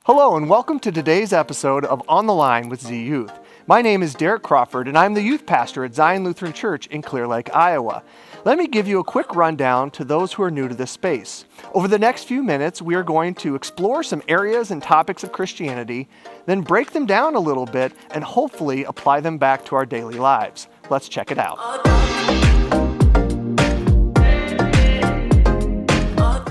Hello and welcome to today's episode of On the Line with ZYouth. My name is Derek Crawford and I'm the youth pastor at Zion Lutheran Church in Clear Lake, Iowa. Let me give you a quick rundown to those who are new to this space. Over the next few minutes, we are going to explore some areas and topics of Christianity, then break them down a little bit and hopefully apply them back to our daily lives. Let's check it out.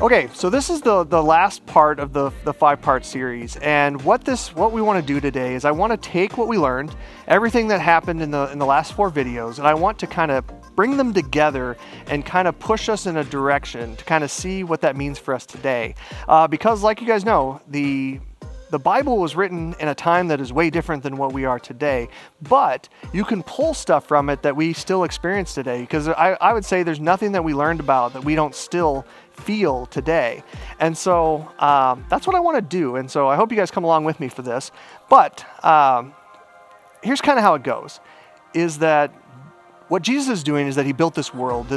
Okay, so this is the last part of the 5-part series, and what we want to do today is I want to take what we learned, everything that happened in the last 4 videos, and I want to kind of bring them together and kind of push us in a direction to kind of see what that means for us today. Because like you guys know, the Bible was written in a time that is way different than what we are today, but you can pull stuff from it that we still experience today, because I would say there's nothing that we learned about that we don't still feel today. And so that's what I want to do. And so I hope you guys come along with me for this. But here's kind of how it goes, is that what Jesus is doing is that he built this world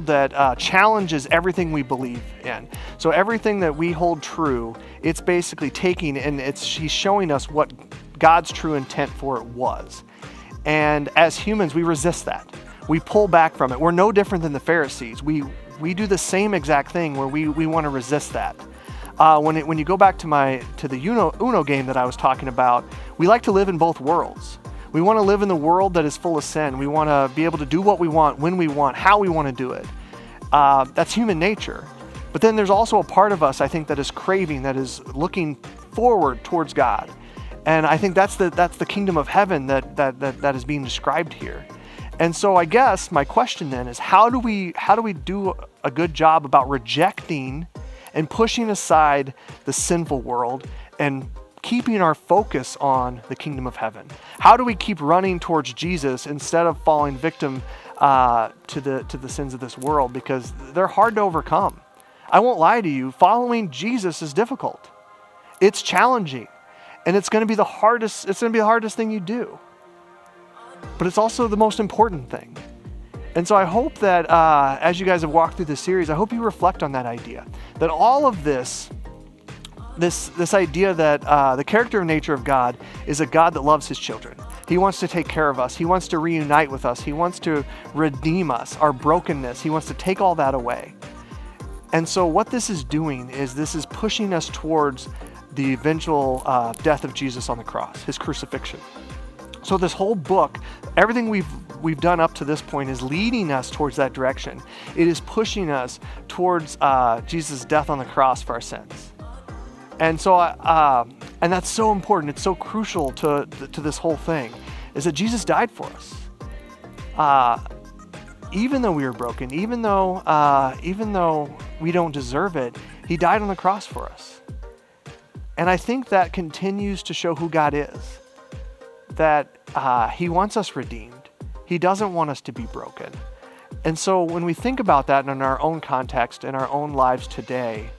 that challenges everything we believe in. So everything that we hold true, it's basically taking and he's showing us what God's true intent for it was. And as humans, we resist that. We pull back from it. We're no different than the Pharisees. We do the same exact thing where we want to resist that. When you go back to the Uno game that I was talking about, we like to live in both worlds. We want to live in the world that is full of sin. We want to be able to do what we want, when we want, how we want to do it. That's human nature. But then there's also a part of us, I think, that is craving, that is looking forward towards God. And I think that's the kingdom of heaven that is being described here. And so I guess my question then is, how do we do a good job about rejecting and pushing aside the sinful world and keeping our focus on the kingdom of heaven? How do we keep running towards Jesus instead of falling victim to the sins of this world? Because they're hard to overcome. I won't lie to you, following Jesus is difficult. It's challenging, and it's going to be the hardest thing you do. But it's also the most important thing. And so I hope that as you guys have walked through this series, I hope you reflect on that idea, that all of this idea that the character and nature of God is a God that loves his children. He wants to take care of us. He wants to reunite with us. He wants to redeem us, our brokenness. He wants to take all that away. And so what this is doing is this is pushing us towards the eventual death of Jesus on the cross, his crucifixion. So this whole book, everything we've done up to this point is leading us towards that direction. It is pushing us towards Jesus' death on the cross for our sins. And so, and that's so important. It's so crucial to this whole thing, is that Jesus died for us. Even though we were broken, even though we don't deserve it, he died on the cross for us. And I think that continues to show who God is. That he wants us redeemed. He doesn't want us to be broken. And so when we think about that in our own context, in our own lives today,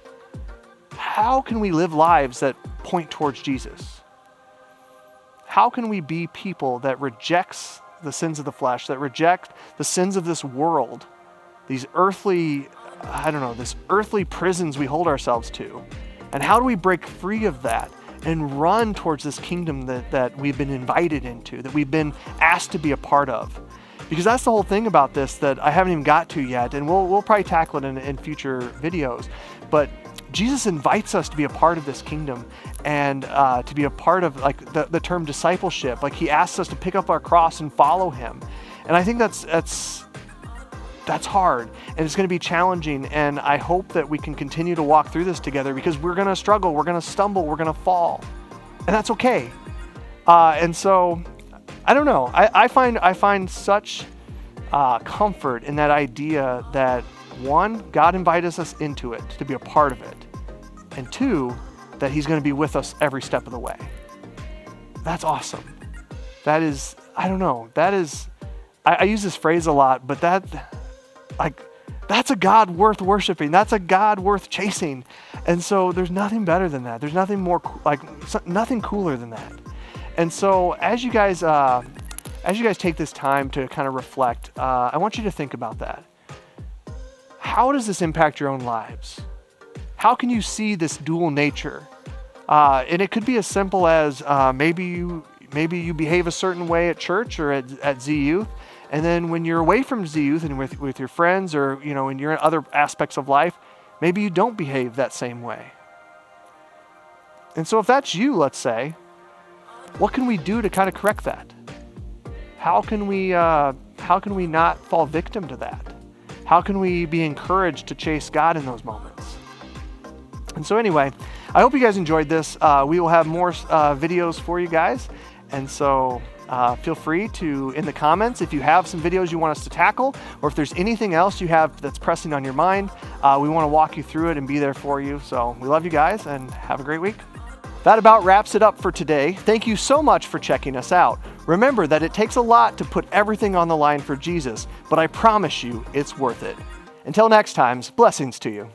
how can we live lives that point towards Jesus? How can we be people that rejects the sins of the flesh, that reject the sins of this world, these earthly prisons we hold ourselves to? And how do we break free of that and run towards this kingdom that we've been invited into, that we've been asked to be a part of? Because that's the whole thing about this that I haven't even got to yet, and we'll probably tackle it in future videos. But Jesus invites us to be a part of this kingdom and to be a part of like the term discipleship. Like he asks us to pick up our cross and follow him. And I think that's hard, and it's going to be challenging, and I hope that we can continue to walk through this together, because we're going to struggle, we're going to stumble, we're going to fall, and that's okay. And so, I don't know, I find such comfort in that idea that, one, God invited us into it to be a part of it, and 2, that he's going to be with us every step of the way. That's awesome. That is, I don't know, that is, I use this phrase a lot, but that's a God worth worshiping. That's a God worth chasing. And so there's nothing better than that. There's nothing more, nothing cooler than that. And so as you guys take this time to kind of reflect, I want you to think about that. How does this impact your own lives? How can you see this dual nature And it could be as simple as maybe you behave a certain way at church or at ZYouth, and then when you're away from ZYouth and with your friends, or in your other aspects of life, maybe you don't behave that same way. And so if that's you, let's say, what can we do to kind of correct that? How can we not fall victim to that? How can we be encouraged to chase God in those moments? And so anyway, I hope you guys enjoyed this. We will have more videos for you guys. And so feel free to, in the comments, if you have some videos you want us to tackle, or if there's anything else you have that's pressing on your mind, we want to walk you through it and be there for you. So we love you guys and have a great week. That about wraps it up for today. Thank you so much for checking us out. Remember that it takes a lot to put everything on the line for Jesus, but I promise you it's worth it. Until next time, blessings to you.